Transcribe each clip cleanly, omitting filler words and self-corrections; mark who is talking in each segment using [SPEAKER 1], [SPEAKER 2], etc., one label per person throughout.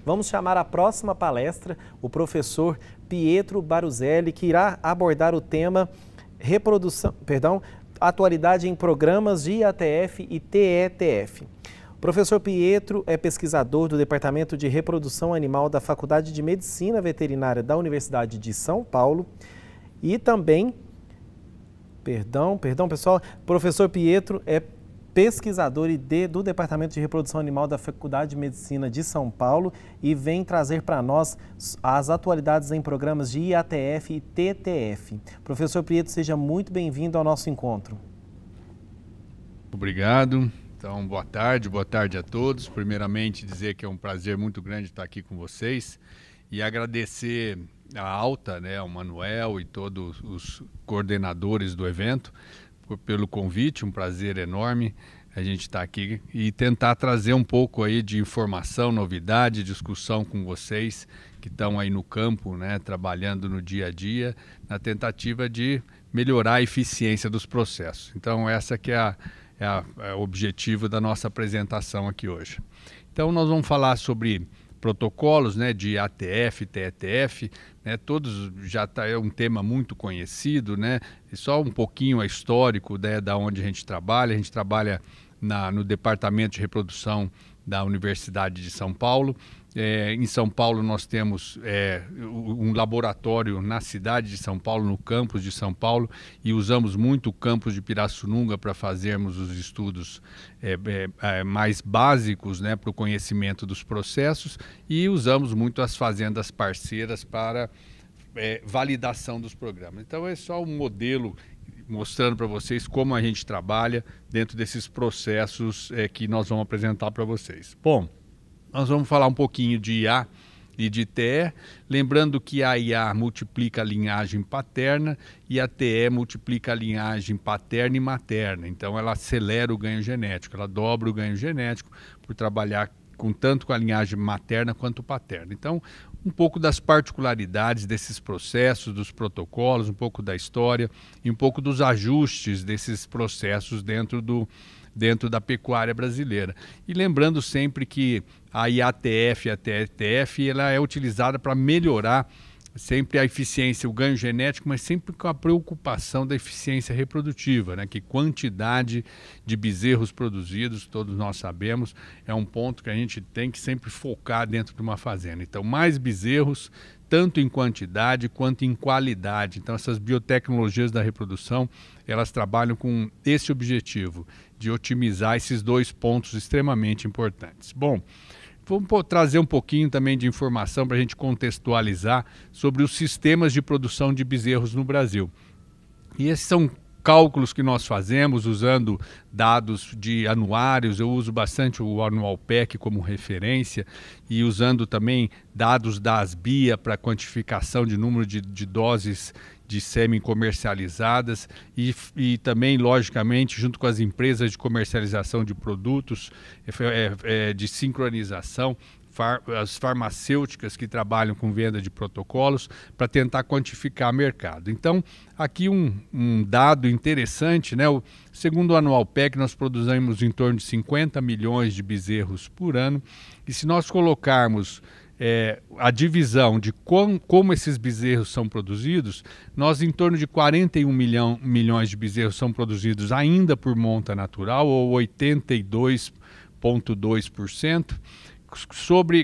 [SPEAKER 1] Vamos chamar a próxima palestra o professor Pietro Baruzelli, que irá abordar o tema atualidade em programas de IATF e TETF. O professor Pietro é pesquisador do Departamento de Reprodução Animal da Faculdade de Medicina Veterinária da Universidade de São Paulo e também, pessoal, professor Pietro é pesquisador do Departamento de Reprodução Animal da Faculdade de Medicina de São Paulo e vem trazer para nós as atualidades em programas de IATF e TETF. Professor Pietro, seja muito bem-vindo ao nosso encontro.
[SPEAKER 2] Obrigado. Então, boa tarde a todos. Primeiramente, dizer que é um prazer muito grande estar aqui com vocês e agradecer a Alta, ao Manuel e todos os coordenadores do evento pelo convite, um prazer enorme a gente estar aqui e tentar trazer um pouco aí de informação, novidade, discussão com vocês que estão aí no campo, trabalhando no dia a dia, na tentativa de melhorar a eficiência dos processos. Então, essa que é o objetivo da nossa apresentação aqui hoje. Então, nós vamos falar sobre protocolos de ATF, TETF, todos é um tema muito conhecido, e só um pouquinho histórico da onde a gente trabalha no Departamento de Reprodução da Universidade de São Paulo. Em São Paulo nós temos um laboratório na cidade de São Paulo, no campus de São Paulo, e usamos muito o campus de Pirassununga para fazermos os estudos mais básicos para o conhecimento dos processos, e usamos muito as fazendas parceiras para validação dos programas. Então é só um modelo mostrando para vocês como a gente trabalha dentro desses processos que nós vamos apresentar para vocês. Bom, nós vamos falar um pouquinho de IA e de TE, lembrando que a IA multiplica a linhagem paterna e a TE multiplica a linhagem paterna e materna. Então ela acelera o ganho genético, ela dobra o ganho genético por trabalhar tanto com a linhagem materna quanto paterna. Então, um pouco das particularidades desses processos, dos protocolos, um pouco da história e um pouco dos ajustes desses processos dentro da pecuária brasileira. E lembrando sempre que a IATF e a TETF ela é utilizada para melhorar sempre a eficiência, o ganho genético, mas sempre com a preocupação da eficiência reprodutiva, que quantidade de bezerros produzidos, todos nós sabemos, é um ponto que a gente tem que sempre focar dentro de uma fazenda. Então, mais bezerros, tanto em quantidade quanto em qualidade. Então, essas biotecnologias da reprodução, elas trabalham com esse objetivo, de otimizar esses dois pontos extremamente importantes. Bom, vamos trazer um pouquinho também de informação para a gente contextualizar sobre os sistemas de produção de bezerros no Brasil. E esses são cálculos que nós fazemos usando dados de anuários. Eu uso bastante o Anualpec como referência e usando também dados da Asbia para quantificação de número de doses de sêmen comercializadas e também, logicamente, junto com as empresas de comercialização de produtos, de sincronização, as farmacêuticas que trabalham com venda de protocolos para tentar quantificar o mercado. Então, aqui um dado interessante, segundo o Anualpec, nós produzimos em torno de 50 milhões de bezerros por ano, e se nós colocarmos a divisão de como esses bezerros são produzidos, nós em torno de 41 milhões de bezerros são produzidos ainda por monta natural, ou 82,2%,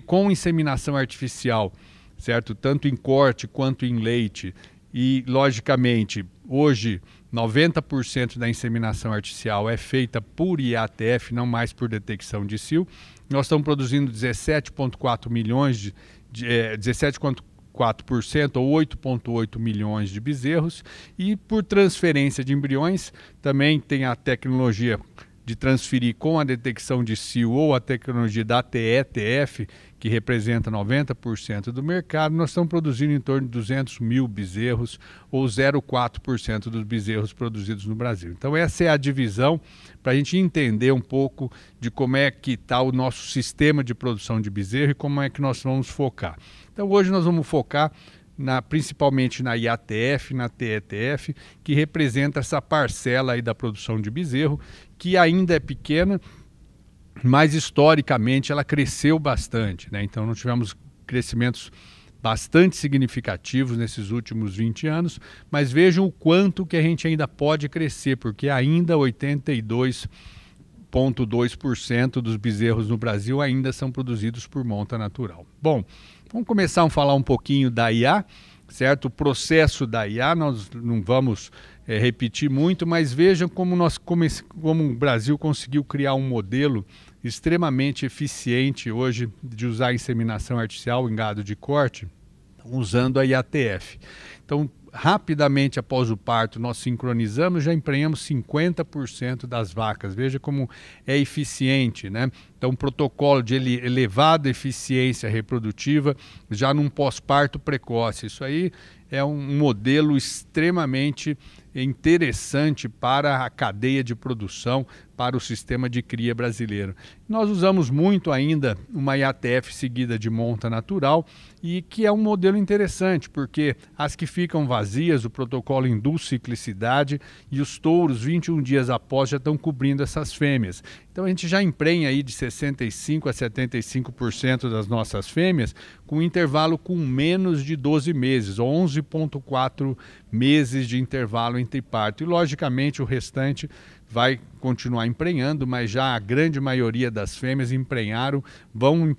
[SPEAKER 2] com inseminação artificial, certo? Tanto em corte quanto em leite. E, logicamente, hoje 90% da inseminação artificial é feita por IATF, não mais por detecção de cio. Nós estamos produzindo 17,4 milhões 17,4% ou 8,8 milhões de bezerros, e por transferência de embriões também tem a tecnologia de transferir com a detecção de cio ou a tecnologia da TETF, que representa 90% do mercado. Nós estamos produzindo em torno de 200 mil bezerros, ou 0,4% dos bezerros produzidos no Brasil. Então essa é a divisão para a gente entender um pouco de como é que está o nosso sistema de produção de bezerro e como é que nós vamos focar. Então hoje nós vamos focar principalmente na IATF, na TETF, que representa essa parcela aí da produção de bezerro, que ainda é pequena, mas historicamente ela cresceu bastante, né? Então nós tivemos crescimentos bastante significativos nesses últimos 20 anos, mas vejam o quanto que a gente ainda pode crescer, porque ainda 82,2% dos bezerros no Brasil ainda são produzidos por monta natural. Bom, vamos começar a falar um pouquinho da IA, certo? O processo da IA, nós não vamos repetir muito, mas vejam como o Brasil conseguiu criar um modelo extremamente eficiente hoje de usar inseminação artificial em gado de corte, usando a IATF. Então, rapidamente após o parto, nós sincronizamos, já emprenhamos 50% das vacas. Veja como é eficiente, né? Então, um protocolo de elevada eficiência reprodutiva já num pós-parto precoce. Isso aí é um modelo extremamente interessante para a cadeia de produção, para o sistema de cria brasileiro. Nós usamos muito ainda uma IATF seguida de monta natural e que é um modelo interessante, porque as que ficam vazias, o protocolo induz ciclicidade e os touros, 21 dias após, já estão cobrindo essas fêmeas. Então a gente já emprenha aí de 65% a 75% das nossas fêmeas com intervalo com menos de 12 meses, 11,4 meses de intervalo entre parto. E logicamente o restante vai continuar emprenhando, mas já a grande maioria das fêmeas emprenharam, vão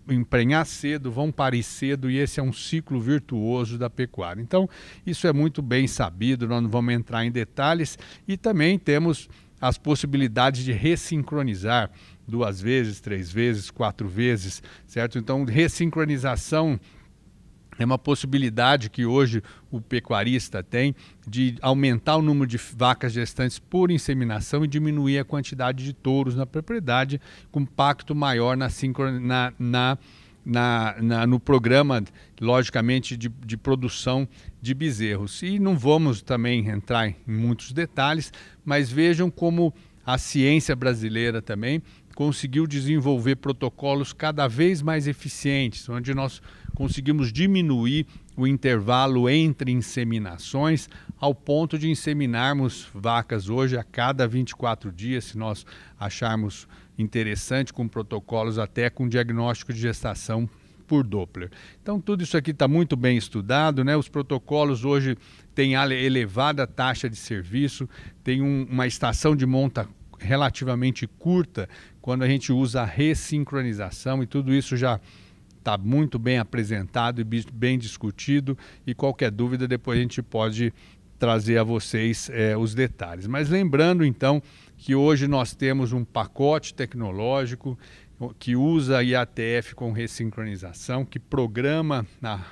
[SPEAKER 2] emprenhar cedo, vão parir cedo, e esse é um ciclo virtuoso da pecuária. Então, isso é muito bem sabido, nós não vamos entrar em detalhes, e também temos as possibilidades de ressincronizar 2 vezes, 3 vezes, 4 vezes, certo? Então, ressincronização é uma possibilidade que hoje o pecuarista tem de aumentar o número de vacas gestantes por inseminação e diminuir a quantidade de touros na propriedade, com impacto maior no programa, logicamente, de produção de bezerros. E não vamos também entrar em muitos detalhes, mas vejam como a ciência brasileira também conseguiu desenvolver protocolos cada vez mais eficientes, onde nós conseguimos diminuir o intervalo entre inseminações ao ponto de inseminarmos vacas hoje a cada 24 dias, se nós acharmos interessante, com protocolos até com diagnóstico de gestação por Doppler. Então tudo isso aqui está muito bem estudado, né? Os protocolos hoje têm elevada taxa de serviço, tem uma estação de monta relativamente curta quando a gente usa a ressincronização, e tudo isso já está muito bem apresentado e bem discutido, e qualquer dúvida depois a gente pode trazer a vocês os detalhes. Mas lembrando então que hoje nós temos um pacote tecnológico que usa a IATF com ressincronização, que programa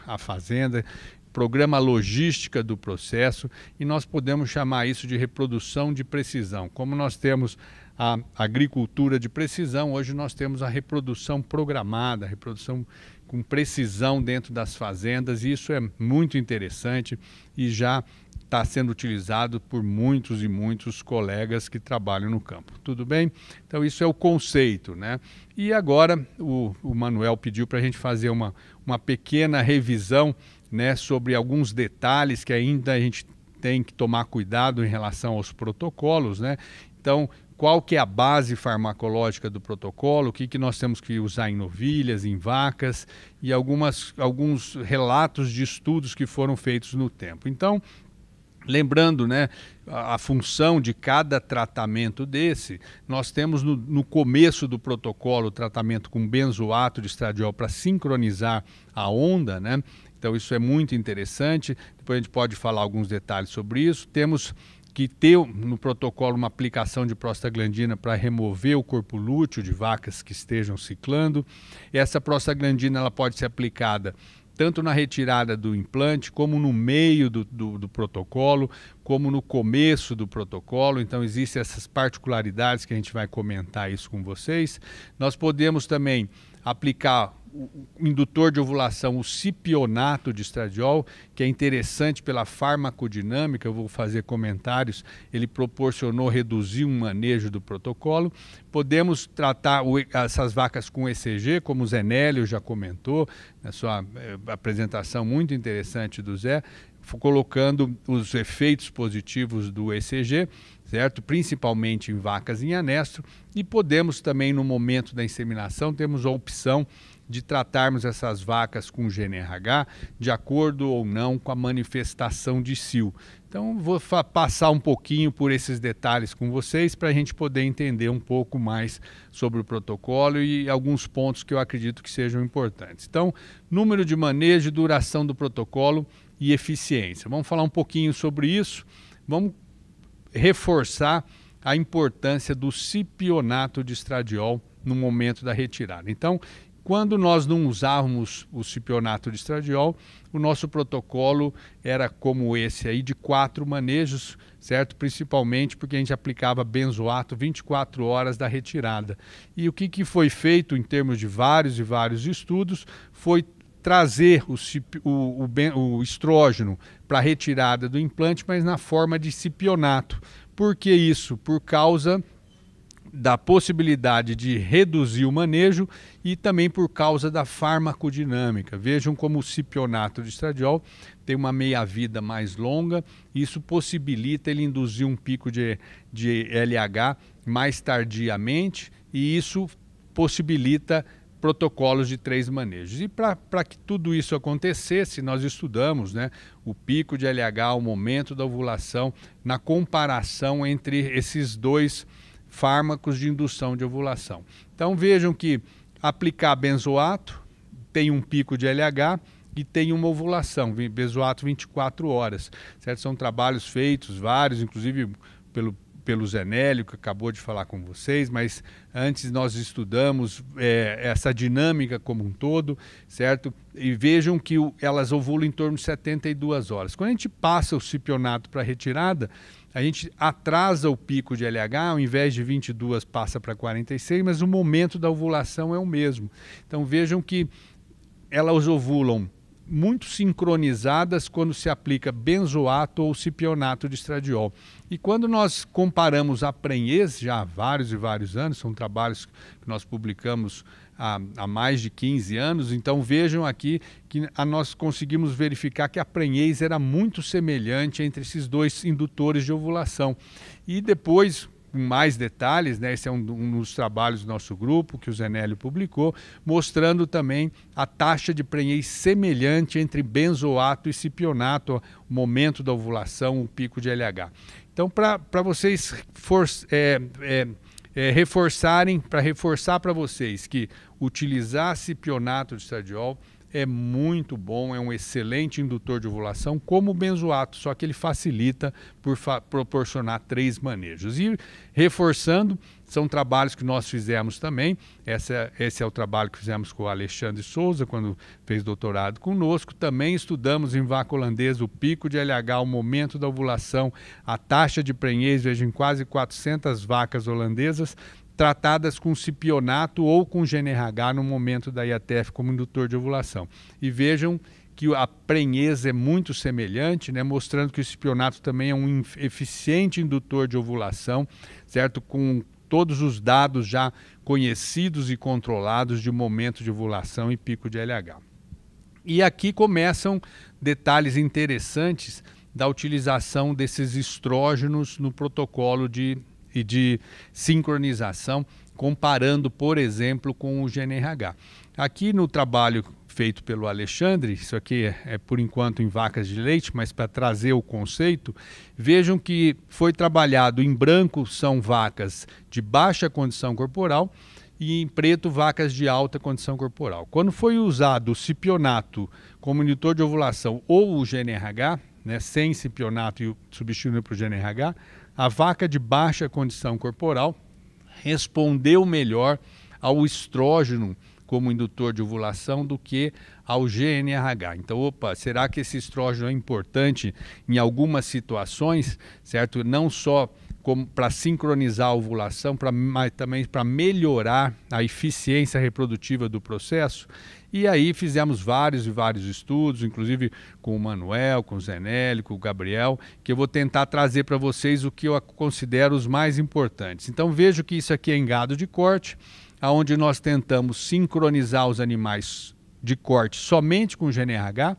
[SPEAKER 2] a fazenda, programa a logística do processo, e nós podemos chamar isso de reprodução de precisão. Como nós temos a agricultura de precisão, hoje nós temos a reprodução programada, a reprodução com precisão dentro das fazendas, e isso é muito interessante e já está sendo utilizado por muitos e muitos colegas que trabalham no campo. Tudo bem? Então isso é o conceito, né? E agora o Manuel pediu para a gente fazer uma pequena revisão, né, sobre alguns detalhes que ainda a gente tem que tomar cuidado em relação aos protocolos, né? Então, qual que é a base farmacológica do protocolo, o que nós temos que usar em novilhas, em vacas, e alguns relatos de estudos que foram feitos no tempo. Então, lembrando, né, a função de cada tratamento desse, nós temos no começo do protocolo o tratamento com benzoato de estradiol para sincronizar a onda, né? Então isso é muito interessante, depois a gente pode falar alguns detalhes sobre isso. Temos que ter no protocolo uma aplicação de prostaglandina para remover o corpo lúteo de vacas que estejam ciclando. Essa prostaglandina ela pode ser aplicada tanto na retirada do implante, como no meio do protocolo, como no começo do protocolo. Então existem essas particularidades que a gente vai comentar isso com vocês. Nós podemos também aplicar o indutor de ovulação, o cipionato de estradiol, que é interessante pela farmacodinâmica, eu vou fazer comentários, ele proporcionou reduzir um manejo do protocolo. Podemos tratar essas vacas com ECG, como o Zé Nélio já comentou, na sua apresentação muito interessante do Zé, colocando os efeitos positivos do ECG, certo? Principalmente em vacas em anestro, e podemos também, no momento da inseminação, temos a opção de tratarmos essas vacas com GNRH de acordo ou não com a manifestação de cio. Então, vou passar um pouquinho por esses detalhes com vocês para a gente poder entender um pouco mais sobre o protocolo e alguns pontos que eu acredito que sejam importantes. Então, número de manejo, duração do protocolo e eficiência. Vamos falar um pouquinho sobre isso. Vamos reforçar a importância do cipionato de estradiol no momento da retirada. Então, quando nós não usávamos o cipionato de estradiol, o nosso protocolo era como esse aí, de 4 manejos, certo? Principalmente porque a gente aplicava benzoato 24 horas da retirada. E o que foi feito em termos de vários e vários estudos foi trazer o estrógeno para a retirada do implante, mas na forma de cipionato. Por que isso? Por causa da possibilidade de reduzir o manejo e também por causa da farmacodinâmica. Vejam como o cipionato de estradiol tem uma meia-vida mais longa, isso possibilita ele induzir um pico de LH mais tardiamente e isso possibilita protocolos de 3 manejos. E para que tudo isso acontecesse, nós estudamos, né, o pico de LH, o momento da ovulação, na comparação entre esses dois fármacos de indução de ovulação. Então vejam que aplicar benzoato tem um pico de LH e tem uma ovulação, benzoato 24 horas. Certo? São trabalhos feitos, vários, inclusive pelo Zenélio, que acabou de falar com vocês, mas antes nós estudamos essa dinâmica como um todo, certo? E vejam que elas ovulam em torno de 72 horas. Quando a gente passa o cipionato para retirada, a gente atrasa o pico de LH, ao invés de 22 passa para 46, mas o momento da ovulação é o mesmo. Então vejam que elas ovulam muito sincronizadas quando se aplica benzoato ou cipionato de estradiol. E quando nós comparamos a prenhez, já há vários e vários anos, são trabalhos que nós publicamos há mais de 15 anos, então vejam aqui que nós conseguimos verificar que a prenhez era muito semelhante entre esses dois indutores de ovulação. E depois, com mais detalhes, né, esse é um dos trabalhos do nosso grupo, que o Zenélio publicou, mostrando também a taxa de prenhez semelhante entre benzoato e cipionato, o momento da ovulação, o pico de LH. Então, para vocês reforçarem, para reforçar para vocês que utilizar cipionato de estradiol é muito bom, é um excelente indutor de ovulação, como o benzoato, só que ele facilita por proporcionar 3 manejos. E reforçando, são trabalhos que nós fizemos também, esse é o trabalho que fizemos com o Alexandre Souza, quando fez doutorado conosco, também estudamos em vaca holandesa o pico de LH, o momento da ovulação, a taxa de prenhez, veja, em quase 400 vacas holandesas, tratadas com cipionato ou com GNRH no momento da IATF como indutor de ovulação. E vejam que a prenhez é muito semelhante, né, mostrando que o cipionato também é um eficiente indutor de ovulação, certo? Com todos os dados já conhecidos e controlados de momento de ovulação e pico de LH. E aqui começam detalhes interessantes da utilização desses estrógenos no protocolo de sincronização, comparando, por exemplo, com o GNRH. Aqui no trabalho feito pelo Alexandre, isso aqui é por enquanto em vacas de leite, mas para trazer o conceito, vejam que foi trabalhado em branco são vacas de baixa condição corporal e em preto vacas de alta condição corporal. Quando foi usado o cipionato como indutor de ovulação ou o GNRH, né, sem cipionato e substituindo para o GNRH, a vaca de baixa condição corporal respondeu melhor ao estrógeno como indutor de ovulação do que ao GNRH. Então, será que esse estrógeno é importante em algumas situações, certo? Não só para sincronizar a ovulação, mas também para melhorar a eficiência reprodutiva do processo? E aí fizemos vários e vários estudos, inclusive com o Manuel, com o Zenélio, com o Gabriel, que eu vou tentar trazer para vocês o que eu considero os mais importantes. Então vejo que isso aqui é em gado de corte, onde nós tentamos sincronizar os animais de corte somente com GNRH,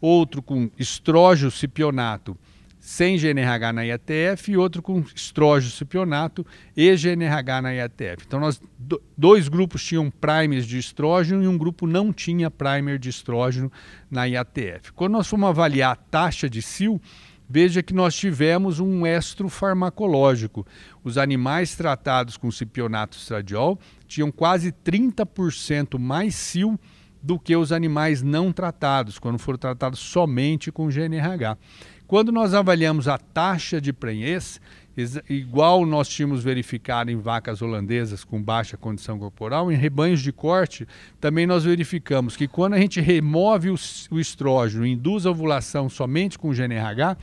[SPEAKER 2] outro com estrógeno cipionato sem GNRH na IATF e outro com estrógeno cipionato e GNRH na IATF. Então, dois grupos tinham primers de estrógeno e um grupo não tinha primer de estrógeno na IATF. Quando nós fomos avaliar a taxa de sil, veja que nós tivemos um estro farmacológico. Os animais tratados com cipionato estradiol tinham quase 30% mais sil do que os animais não tratados, quando foram tratados somente com GNRH. Quando nós avaliamos a taxa de prenhez, igual nós tínhamos verificado em vacas holandesas com baixa condição corporal, em rebanhos de corte, também nós verificamos que quando a gente remove o estrógeno e induz a ovulação somente com GNRH,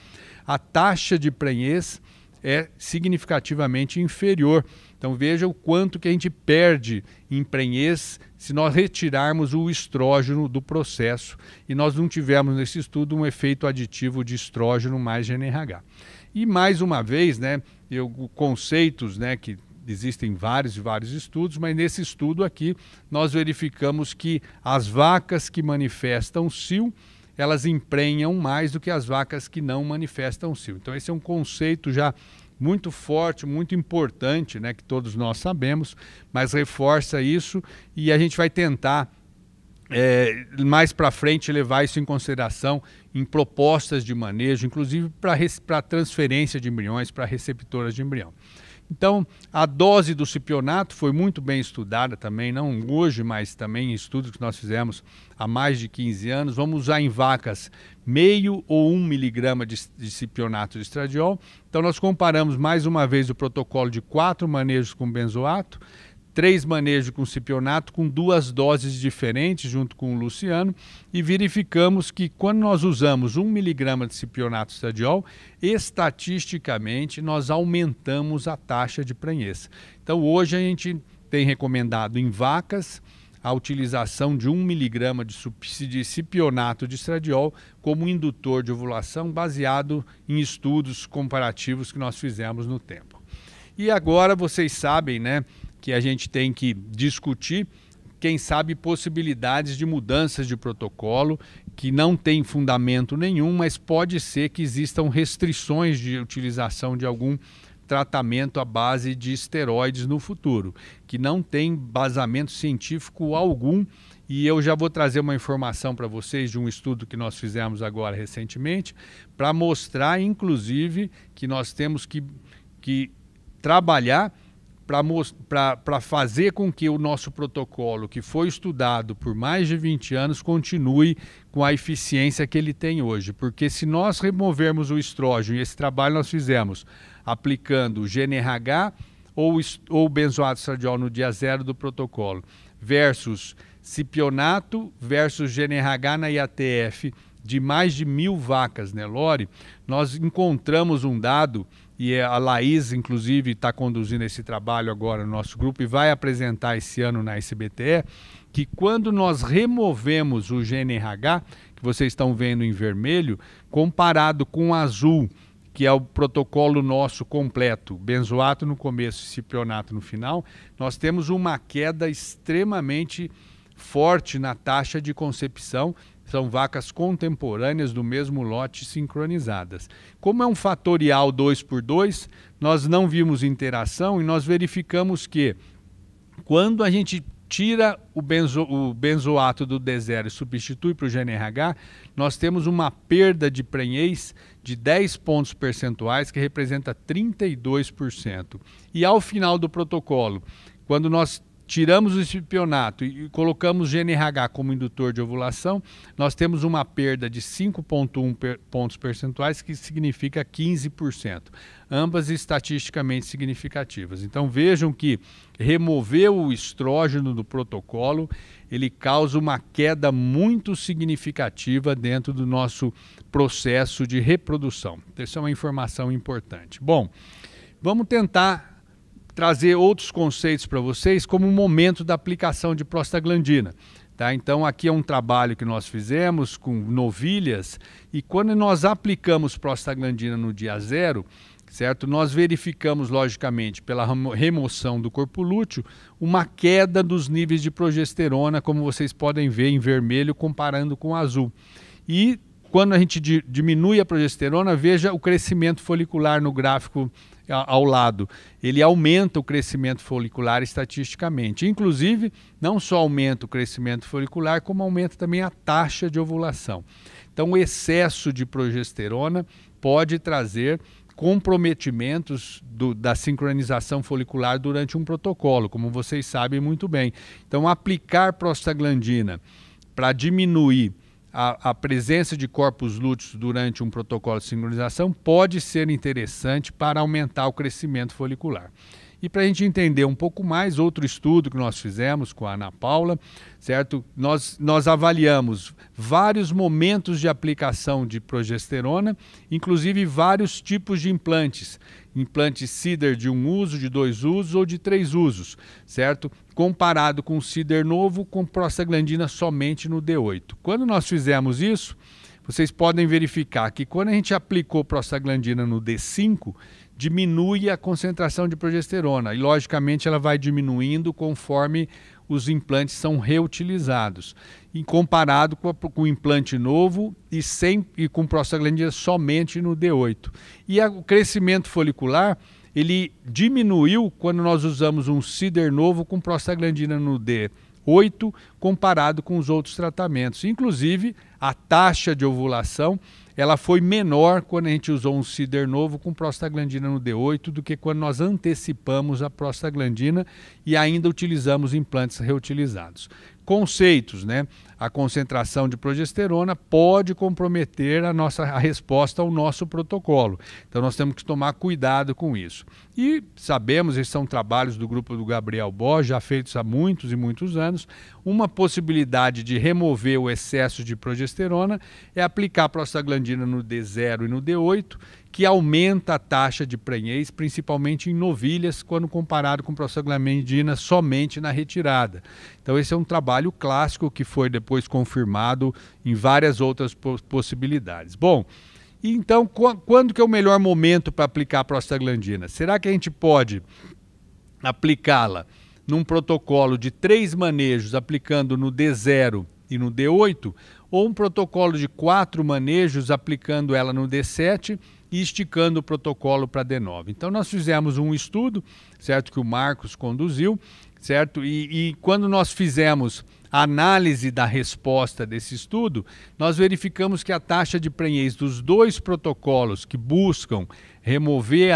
[SPEAKER 2] a taxa de prenhez é significativamente inferior. Então veja o quanto que a gente perde em prenhez se nós retirarmos o estrógeno do processo e nós não tivermos nesse estudo um efeito aditivo de estrógeno mais GNRH. E mais uma vez, né, conceitos, né, que existem vários estudos, mas nesse estudo aqui nós verificamos que as vacas que manifestam sil, elas emprenham mais do que as vacas que não manifestam sil. Então esse é um conceito já muito forte, muito importante, né, que todos nós sabemos, mas reforça isso e a gente vai tentar mais para frente levar isso em consideração em propostas de manejo, inclusive para transferência de embriões para receptoras de embrião. Então, a dose do cipionato foi muito bem estudada também, não hoje, mas também em estudos que nós fizemos há mais de 15 anos. Vamos usar em vacas meio ou 1 miligrama de cipionato de estradiol. Então, nós comparamos mais uma vez o protocolo de 4 manejos com benzoato, 3 manejos com cipionato com 2 doses diferentes junto com o Luciano e verificamos que quando nós usamos 1 miligrama de cipionato estradiol, estatisticamente nós aumentamos a taxa de prenhez. Então hoje a gente tem recomendado em vacas a utilização de 1 miligrama de cipionato de estradiol como indutor de ovulação baseado em estudos comparativos que nós fizemos no tempo. E agora vocês sabem, né, que a gente tem que discutir, quem sabe, possibilidades de mudanças de protocolo que não tem fundamento nenhum, mas pode ser que existam restrições de utilização de algum tratamento à base de esteroides no futuro, que não tem basamento científico algum. E eu já vou trazer uma informação para vocês de um estudo que nós fizemos agora recentemente, para mostrar, inclusive, que nós temos que trabalhar para fazer com que o nosso protocolo, que foi estudado por mais de 20 anos, continue com a eficiência que ele tem hoje. Porque se nós removermos o estrógeno, e esse trabalho nós fizemos aplicando GNRH ou benzoato estradiol no dia 0 do protocolo, versus cipionato versus GNRH na IATF de mais de 1.000 vacas Nelore, nós encontramos um dado, e a Laís, inclusive, está conduzindo esse trabalho agora no nosso grupo e vai apresentar esse ano na SBTE, que quando nós removemos o GNRH, que vocês estão vendo em vermelho, comparado com o azul, que é o protocolo nosso completo, benzoato no começo e cipionato no final, nós temos uma queda extremamente forte na taxa de concepção. São vacas contemporâneas do mesmo lote sincronizadas. Como é um fatorial 2/2, nós não vimos interação e nós verificamos que quando a gente tira o benzoato do D0 e substitui para o GNRH, nós temos uma perda de prenhez de 10 pontos percentuais, que representa 32%. E ao final do protocolo, quando nós tiramos o cipionato e colocamos GNRH como indutor de ovulação, nós temos uma perda de 5,1 pontos percentuais, que significa 15%. Ambas estatisticamente significativas. Então vejam que remover o estrógeno do protocolo, ele causa uma queda muito significativa dentro do nosso processo de reprodução. Essa é uma informação importante. Bom, vamos tentar trazer outros conceitos para vocês, como o momento da aplicação de prostaglandina. Tá? Então aqui é um trabalho que nós fizemos com novilhas, e quando nós aplicamos prostaglandina no dia 0, certo? Nós verificamos, logicamente, pela remoção do corpo lúteo, uma queda dos níveis de progesterona, como vocês podem ver em vermelho, comparando com o azul. E quando a gente diminui a progesterona, veja o crescimento folicular no gráfico ao lado. Ele aumenta o crescimento folicular estatisticamente. Inclusive, não só aumenta o crescimento folicular, como aumenta também a taxa de ovulação. Então, o excesso de progesterona pode trazer comprometimentos da sincronização folicular durante um protocolo, como vocês sabem muito bem. Então, aplicar prostaglandina para diminuir a presença de corpos lúteos durante um protocolo de sincronização pode ser interessante para aumentar o crescimento folicular. E para a gente entender um pouco mais, outro estudo que nós fizemos com a Ana Paula, certo? Nós avaliamos vários momentos de aplicação de progesterona, inclusive vários tipos de implantes. Implantes CIDR de 1 uso, de 2 usos ou de 3 usos, certo? Comparado com o CIDR novo com prostaglandina somente no D8. Quando nós fizemos isso, vocês podem verificar que quando a gente aplicou prostaglandina no D5, diminui a concentração de progesterona e, logicamente, ela vai diminuindo conforme os implantes são reutilizados. E comparado com o implante novo e com prostaglandina somente no D8. E o crescimento folicular, ele diminuiu quando nós usamos um CIDR novo com prostaglandina no D8 comparado com os outros tratamentos. Inclusive, a taxa de ovulação ela foi menor quando a gente usou um CIDR novo com prostaglandina no D8 do que quando nós antecipamos a prostaglandina e ainda utilizamos implantes reutilizados. Conceitos, né? A concentração de progesterona pode comprometer a resposta ao nosso protocolo. Então nós temos que tomar cuidado com isso. E sabemos, esses são trabalhos do grupo do Gabriel Borges, já feitos há muitos e muitos anos, uma possibilidade de remover o excesso de progesterona é aplicar prostaglandina no D0 e no D8, que aumenta a taxa de prenhez, principalmente em novilhas, quando comparado com prostaglandina somente na retirada. Então esse é um trabalho clássico que foi depois confirmado em várias outras possibilidades. Bom, então quando que é o melhor momento para aplicar a prostaglandina? Será que a gente pode aplicá-la num protocolo de 3 manejos, aplicando no D0 e no D8, ou um protocolo de 4 manejos, aplicando ela no D7 e esticando o protocolo para D9. Então nós fizemos um estudo, certo, que o Marcos conduziu, certo? E quando nós fizemos a análise da resposta desse estudo, nós verificamos que a taxa de prenhez dos dois protocolos que buscam remover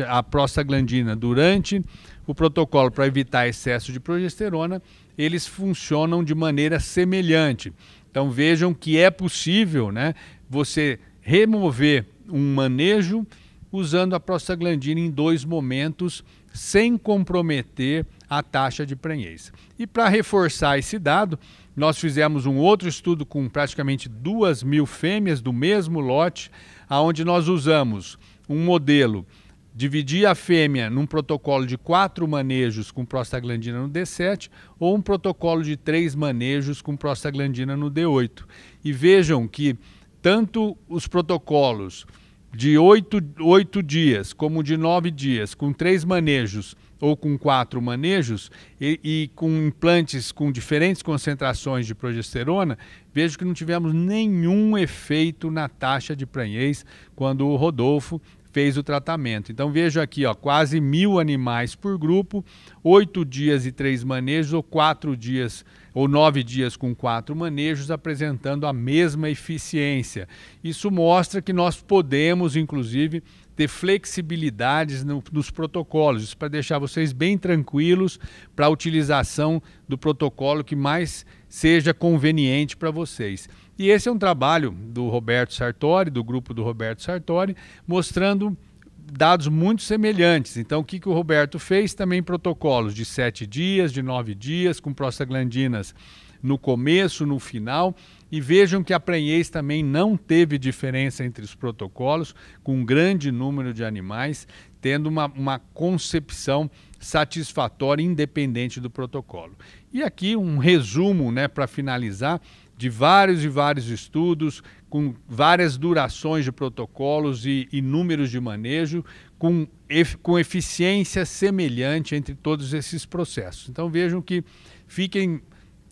[SPEAKER 2] a prostaglandina durante o protocolo para evitar excesso de progesterona, eles funcionam de maneira semelhante. Então vejam que é possível, né, você remover um manejo usando a prostaglandina em 2 momentos sem comprometer a taxa de prenhez. E para reforçar esse dado, nós fizemos um outro estudo com praticamente 2.000 fêmeas do mesmo lote, onde nós usamos um modelo, dividir a fêmea num protocolo de 4 manejos com prostaglandina no D7 ou um protocolo de 3 manejos com prostaglandina no D8. E vejam que tanto os protocolos de 8 dias como de 9 dias, com 3 manejos ou com 4 manejos e com implantes com diferentes concentrações de progesterona, vejo que não tivemos nenhum efeito na taxa de prenhez quando o Rodolfo fez o tratamento. Então vejo aqui, ó, quase 1.000 animais por grupo, 8 dias e 3 manejos, ou 4 dias ou 9 dias com 4 manejos, apresentando a mesma eficiência. Isso mostra que nós podemos, inclusive, ter flexibilidades nos protocolos, isso para deixar vocês bem tranquilos para a utilização do protocolo que mais seja conveniente para vocês. E esse é um trabalho do Roberto Sartori, do grupo do Roberto Sartori, mostrando dados muito semelhantes. Então, o que o Roberto fez? Também protocolos de 7 dias, de 9 dias, com prostaglandinas no começo, no final. E vejam que a prenhez também não teve diferença entre os protocolos, com um grande número de animais, tendo uma concepção satisfatória, independente do protocolo. E aqui um resumo, né, para finalizar, de vários e vários estudos, com várias durações de protocolos e números de manejo, com eficiência semelhante entre todos esses processos. Então vejam que fiquem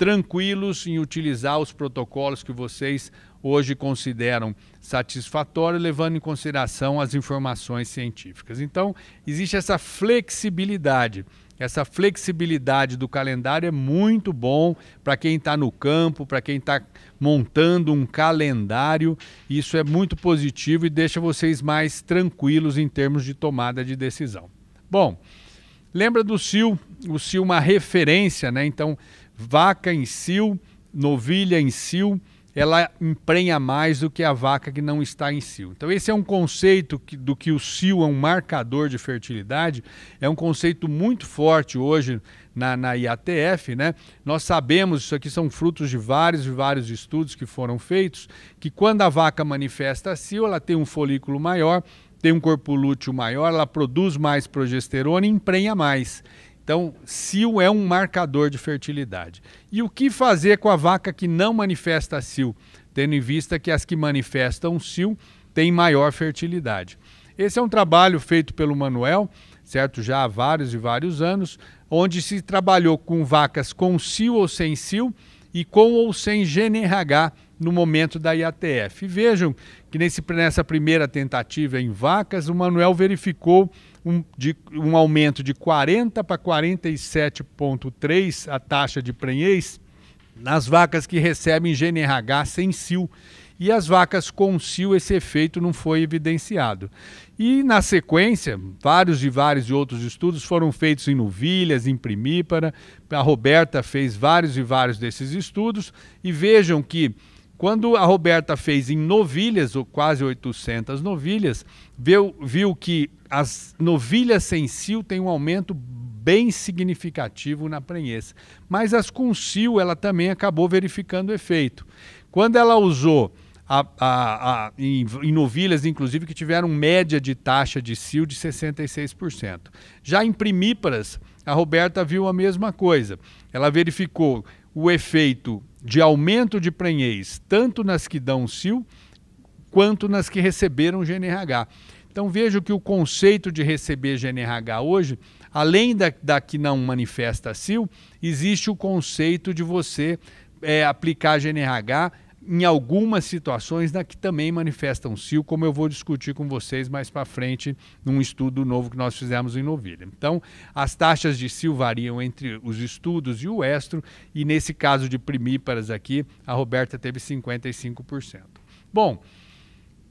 [SPEAKER 2] tranquilos em utilizar os protocolos que vocês hoje consideram satisfatórios, levando em consideração as informações científicas. Então, existe essa flexibilidade. Essa flexibilidade do calendário é muito bom para quem está no campo, para quem está montando um calendário. Isso é muito positivo e deixa vocês mais tranquilos em termos de tomada de decisão. Bom, lembra do cio? O cio é uma referência, né? Então, vaca em cio, novilha em cio, ela emprenha mais do que a vaca que não está em cio. Então esse é um conceito do que o cio é um marcador de fertilidade, é um conceito muito forte hoje na IATF, né? Nós sabemos, isso aqui são frutos de vários estudos que foram feitos, que quando a vaca manifesta cio, ela tem um folículo maior, tem um corpo lúteo maior, ela produz mais progesterona e emprenha mais. Então, cio é um marcador de fertilidade. E o que fazer com a vaca que não manifesta cio, tendo em vista que as que manifestam cio têm maior fertilidade? Esse é um trabalho feito pelo Manuel, certo? Já há vários anos, onde se trabalhou com vacas com cio ou sem cio e com ou sem GNRH no momento da IATF. E vejam que nessa primeira tentativa em vacas, o Manuel verificou um aumento de 40 para 47,3 a taxa de prenhez nas vacas que recebem GNRH sem cio. E as vacas com cio, esse efeito não foi evidenciado. E na sequência, vários outros estudos foram feitos em novilhas, em primípara. A Roberta fez vários desses estudos e vejam que quando a Roberta fez em novilhas, ou quase 800 novilhas, viu que as novilhas sem cio têm um aumento bem significativo na prenhez. Mas as com cio, ela também acabou verificando o efeito. Quando ela usou em novilhas, inclusive, que tiveram média de taxa de cio de 66%. Já em primíparas, a Roberta viu a mesma coisa. Ela verificou o efeito de aumento de prenhez, tanto nas que dão cio, quanto nas que receberam GNRH. Então vejo que o conceito de receber GNRH hoje, além da que não manifesta cio, existe o conceito de você aplicar GNRH em algumas situações na que também manifestam cio, como eu vou discutir com vocês mais para frente num estudo novo que nós fizemos em novilha. Então, as taxas de cio variam entre os estudos e o estro, e nesse caso de primíparas aqui, a Roberta teve 55%. Bom,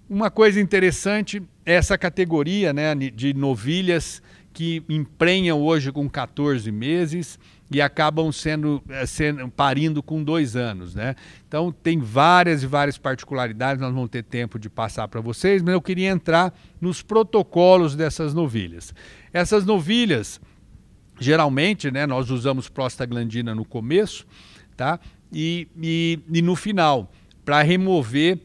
[SPEAKER 2] uma coisa interessante é essa categoria, né, de novilhas que emprenham hoje com 14 meses e acabam parindo com 2 anos, né? Então tem várias particularidades, nós vamos ter tempo de passar para vocês, mas eu queria entrar nos protocolos dessas novilhas. Essas novilhas, geralmente, né, nós usamos prostaglandina no começo, tá? E no final, para remover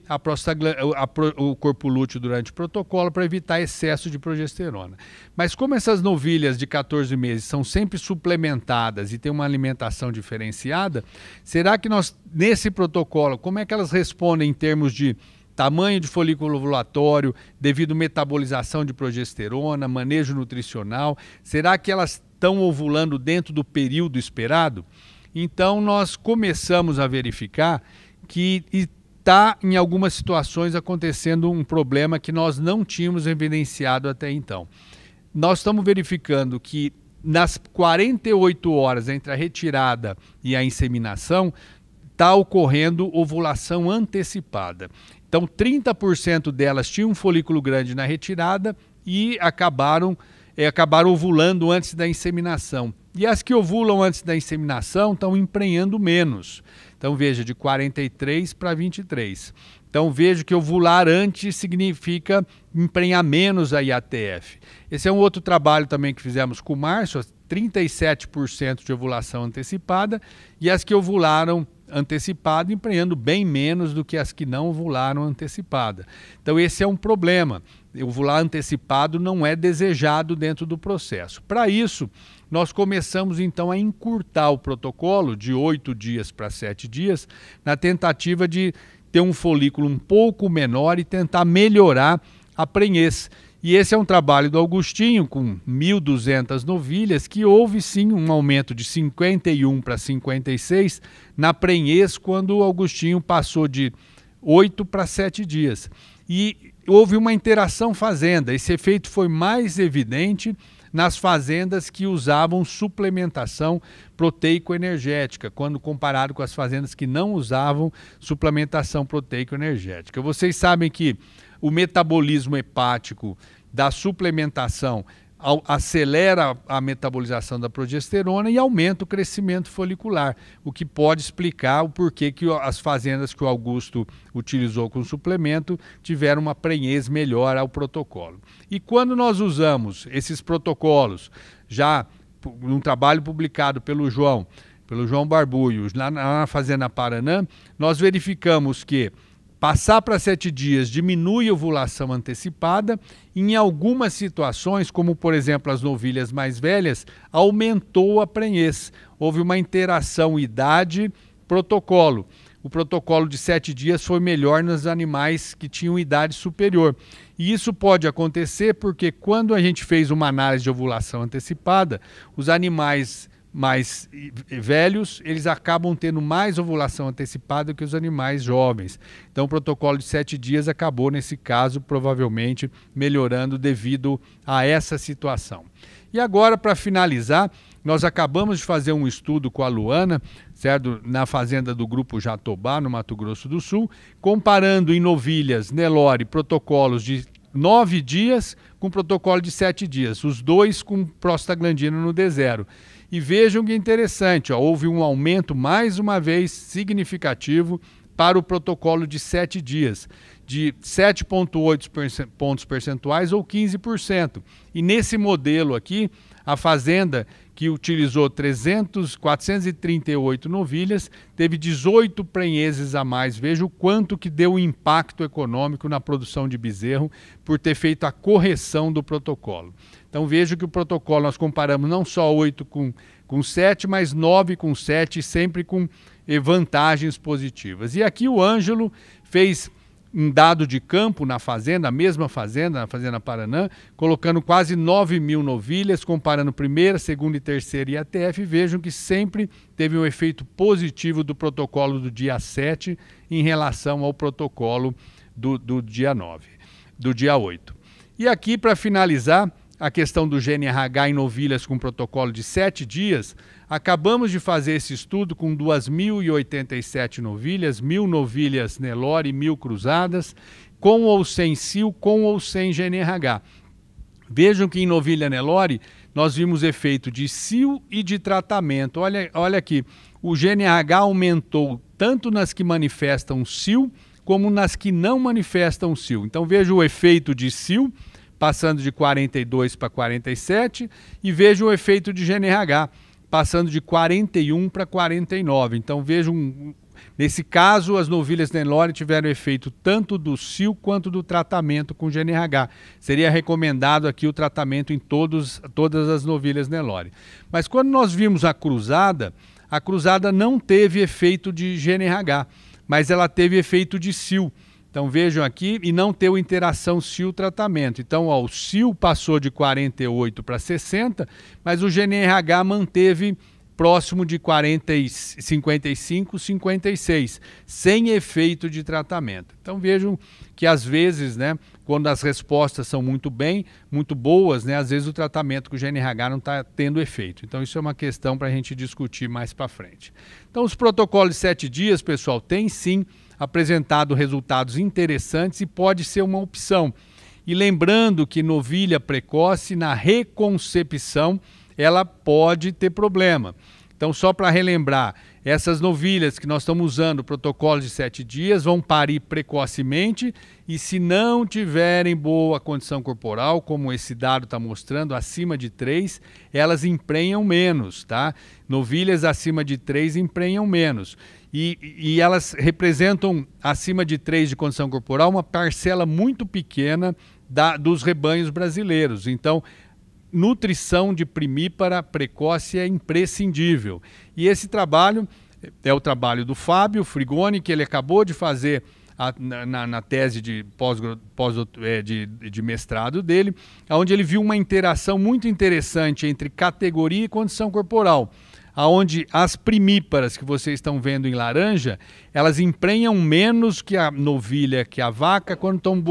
[SPEAKER 2] o corpo lúteo durante o protocolo, para evitar excesso de progesterona. Mas como essas novilhas de 14 meses são sempre suplementadas e têm uma alimentação diferenciada, será que nós, nesse protocolo, como é que elas respondem em termos de tamanho de folículo ovulatório, devido à metabolização de progesterona, manejo nutricional? Será que elas estão ovulando dentro do período esperado? Então, nós começamos a verificar que está, em algumas situações, acontecendo um problema que nós não tínhamos evidenciado até então. Nós estamos verificando que nas 48 horas entre a retirada e a inseminação, está ocorrendo ovulação antecipada. Então, 30% delas tinham um folículo grande na retirada e acabaram ovulando antes da inseminação. E as que ovulam antes da inseminação estão emprenhando menos. Então veja, de 43 para 23. Então veja que ovular antes significa emprenhar menos a IATF. Esse é um outro trabalho também que fizemos com o Márcio, 37% de ovulação antecipada, e as que ovularam antecipada emprenhando bem menos do que as que não ovularam antecipada. Então esse é um problema. Ovular antecipado não é desejado dentro do processo. Para isso, nós começamos então a encurtar o protocolo de 8 dias para 7 dias, na tentativa de ter um folículo um pouco menor e tentar melhorar a prenhez. E esse é um trabalho do Augustinho, com 1.200 novilhas, que houve sim um aumento de 51 para 56 na prenhez, quando o Augustinho passou de 8 para 7 dias. E houve uma interação fazenda. Esse efeito foi mais evidente nas fazendas que usavam suplementação proteico-energética, quando comparado com as fazendas que não usavam suplementação proteico-energética. Vocês sabem que o metabolismo hepático da suplementação acelera a metabolização da progesterona e aumenta o crescimento folicular, o que pode explicar o porquê que as fazendas que o Augusto utilizou com suplemento tiveram uma prenhez melhor ao protocolo. E quando nós usamos esses protocolos, já num trabalho publicado pelo João Barbulho, lá na Fazenda Paraná, nós verificamos que passar para 7 dias diminui a ovulação antecipada. Em algumas situações, como por exemplo as novilhas mais velhas, aumentou a prenhez. Houve uma interação idade-protocolo. O protocolo de 7 dias foi melhor nos animais que tinham idade superior. E isso pode acontecer porque quando a gente fez uma análise de ovulação antecipada, os animais mais velhos, eles acabam tendo mais ovulação antecipada que os animais jovens. Então o protocolo de 7 dias acabou, nesse caso, provavelmente melhorando devido a essa situação. E agora, para finalizar, nós acabamos de fazer um estudo com a Luana, certo? Na fazenda do Grupo Jatobá, no Mato Grosso do Sul, comparando em novilhas Nelore protocolos de 9 dias com protocolo de 7 dias, os dois com prostaglandina no D0. E vejam que interessante, ó, houve um aumento, mais uma vez, significativo para o protocolo de 7 dias, de 7,8 pontos percentuais ou 15%. E nesse modelo aqui, a fazenda que utilizou 438 novilhas, teve 18 prenhezes a mais. Veja o quanto que deu impacto econômico na produção de bezerro por ter feito a correção do protocolo. Então veja que o protocolo nós comparamos não só 8 com 7, mas 9 com 7, sempre com vantagens positivas. E aqui o Ângelo fez um dado de campo na fazenda, a mesma fazenda, na Fazenda Paraná, colocando quase 9.000 novilhas, comparando primeira, segunda e terceira IATF, vejam que sempre teve um efeito positivo do protocolo do dia 7 em relação ao protocolo do dia 8. E aqui, para finalizar, a questão do GNRH em novilhas com protocolo de 7 dias, acabamos de fazer esse estudo com 2.087 novilhas, 1.000 novilhas Nelore, 1.000 cruzadas, com ou sem cio, com ou sem GNRH. Vejam que em novilha Nelore nós vimos efeito de cio e de tratamento. Olha aqui, o GNRH aumentou tanto nas que manifestam cio, como nas que não manifestam cio. Então veja o efeito de cio, passando de 42 para 47, e veja o efeito de GNRH, passando de 41 para 49. Então vejam, nesse caso as novilhas Nelore tiveram efeito tanto do cio quanto do tratamento com GNRH. Seria recomendado aqui o tratamento em todas as novilhas Nelore. Mas quando nós vimos a cruzada não teve efeito de GNRH, mas ela teve efeito de cio. Então vejam aqui, e não teve interação cio-tratamento. Então ó, o cio passou de 48 para 60, mas o GNRH manteve próximo de 55, 56, sem efeito de tratamento. Então vejam que às vezes, né, quando as respostas são muito boas, né, às vezes o tratamento com o GNRH não está tendo efeito. Então isso é uma questão para a gente discutir mais para frente. Então os protocolos de 7 dias, pessoal, tem sim apresentado resultados interessantes e pode ser uma opção. E lembrando que novilha precoce, na reconcepção, ela pode ter problema. Então, só para relembrar, essas novilhas que nós estamos usando, o protocolo de 7 dias, vão parir precocemente e se não tiverem boa condição corporal, como esse dado está mostrando, acima de 3, elas emprenham menos, tá? Novilhas acima de 3 emprenham menos. E elas representam, acima de 3 de condição corporal, uma parcela muito pequena dos rebanhos brasileiros. Então, nutrição de primípara precoce é imprescindível. E esse trabalho é o trabalho do Fábio Frigoni, que ele acabou de fazer na tese de de mestrado dele, onde ele viu uma interação muito interessante entre categoria e condição corporal, onde as primíparas que vocês estão vendo em laranja, elas emprenham menos que a novilha, que a vaca, quando estão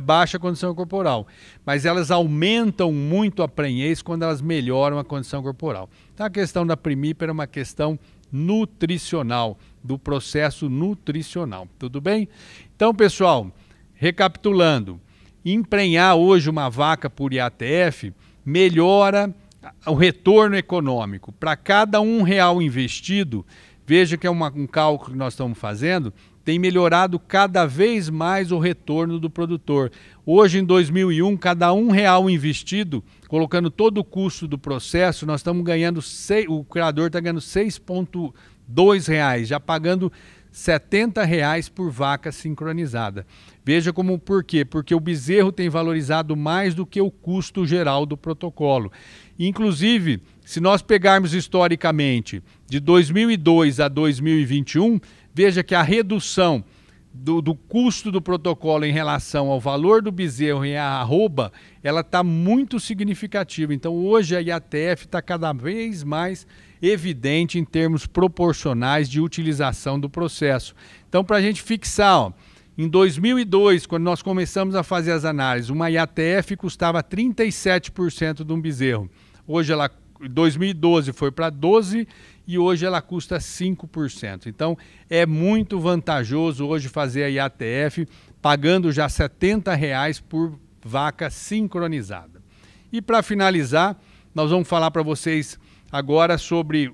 [SPEAKER 2] baixa condição corporal. Mas elas aumentam muito a prenhez quando elas melhoram a condição corporal. Então a questão da primípara é uma questão nutricional, do processo nutricional. Tudo bem? Então, pessoal, recapitulando, emprenhar hoje uma vaca por IATF melhora o retorno econômico. Para cada R$1 investido, veja que é um cálculo que nós estamos fazendo, tem melhorado cada vez mais o retorno do produtor. Hoje, em 2001, cada R$1 investido, colocando todo o custo do processo, nós estamos ganhando, o criador está ganhando R$6,2, já pagando R$70 por vaca sincronizada. Veja por quê? Porque o bezerro tem valorizado mais do que o custo geral do protocolo. Inclusive, se nós pegarmos historicamente de 2002 a 2021, veja que a redução do custo do protocolo em relação ao valor do bezerro e à arroba, ela está muito significativa. Então, hoje a IATF está cada vez mais evidente em termos proporcionais de utilização do processo. Então, para a gente fixar, ó, em 2002, quando nós começamos a fazer as análises, uma IATF custava 37% de um bezerro. Hoje, em 2012, foi para 12% e hoje ela custa 5%. Então, é muito vantajoso hoje fazer a IATF pagando já R$70 por vaca sincronizada. E para finalizar, nós vamos falar para vocês agora sobre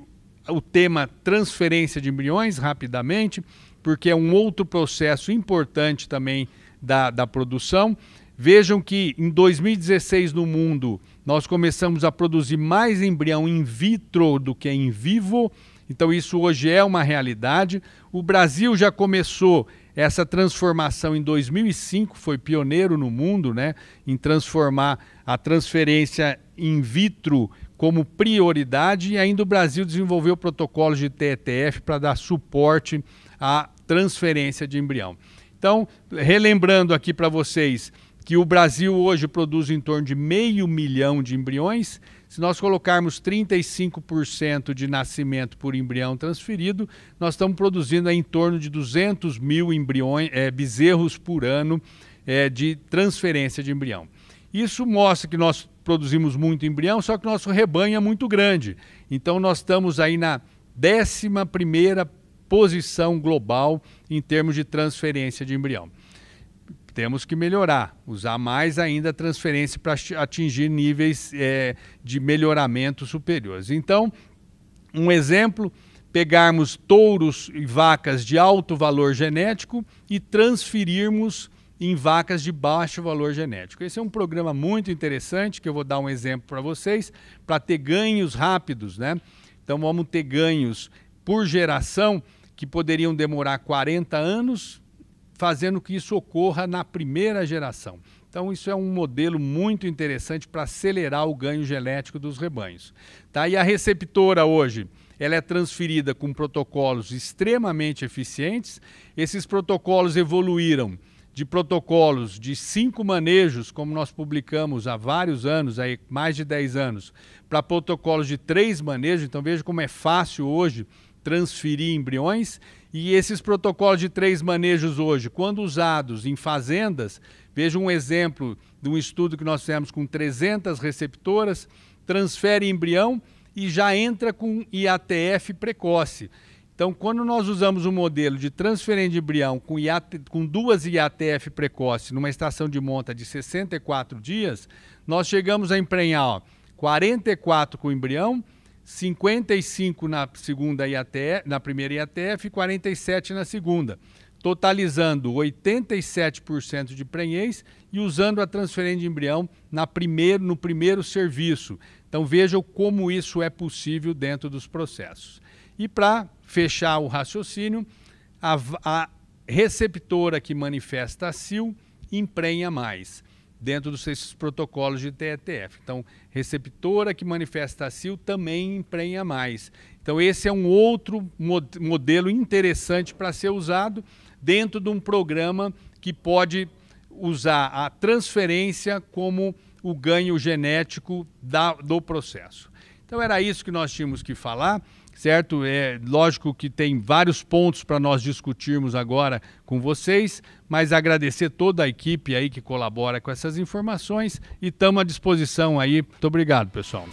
[SPEAKER 2] o tema transferência de embriões, rapidamente, porque é um outro processo importante também da produção. Vejam que em 2016 no mundo nós começamos a produzir mais embrião in vitro do que in vivo, então isso hoje é uma realidade. O Brasil já começou essa transformação em 2005, foi pioneiro no mundo, né, em transformar a transferência in vitro como prioridade, e ainda o Brasil desenvolveu protocolos de TETF para dar suporte à transferência de embrião. Então, relembrando aqui para vocês que o Brasil hoje produz em torno de 500 mil de embriões. Se nós colocarmos 35% de nascimento por embrião transferido, nós estamos produzindo em torno de 200 mil bezerros por ano de transferência de embrião. Isso mostra que nós produzimos muito embrião, só que o nosso rebanho é muito grande. Então nós estamos aí na 11ª posição global em termos de transferência de embrião. Temos que melhorar, usar mais ainda a transferência para atingir níveis de melhoramento superiores. Então, um exemplo, pegarmos touros e vacas de alto valor genético e transferirmos em vacas de baixo valor genético. Esse é um programa muito interessante, que eu vou dar um exemplo para vocês, para ter ganhos rápidos, né? Então, vamos ter ganhos por geração que poderiam demorar 40 anos, fazendo que isso ocorra na primeira geração. Então, isso é um modelo muito interessante para acelerar o ganho genético dos rebanhos. Tá? E a receptora hoje, ela é transferida com protocolos extremamente eficientes. Esses protocolos evoluíram de protocolos de 5 manejos, como nós publicamos há vários anos, aí mais de 10 anos, para protocolos de 3 manejos. Então, veja como é fácil hoje transferir embriões. E esses protocolos de 3 manejos hoje, quando usados em fazendas, veja um exemplo de um estudo que nós fizemos com 300 receptoras, transfere embrião e já entra com IATF precoce. Então, quando nós usamos um modelo de transferência de embrião com 2 IATF precoce numa estação de monta de 64 dias, nós chegamos a emprenhar 44 com embrião, 55 na segunda IATF, na primeira IATF e 47 na segunda, totalizando 87% de prenhez e usando a transferência de embrião no primeiro serviço. Então vejam como isso é possível dentro dos processos. E para fechar o raciocínio, a receptora que manifesta a CIL emprenha mais dentro desses protocolos de TETF. Então, receptora que manifesta a CIL também emprenha mais. Então, esse é um outro modelo interessante para ser usado. dentro de um programa que pode usar a transferência como o ganho genético do processo. Então era isso que nós tínhamos que falar, certo? É lógico que tem vários pontos para nós discutirmos agora com vocês, mas agradecer toda a equipe aí que colabora com essas informações e estamos à disposição aí. Muito obrigado, pessoal.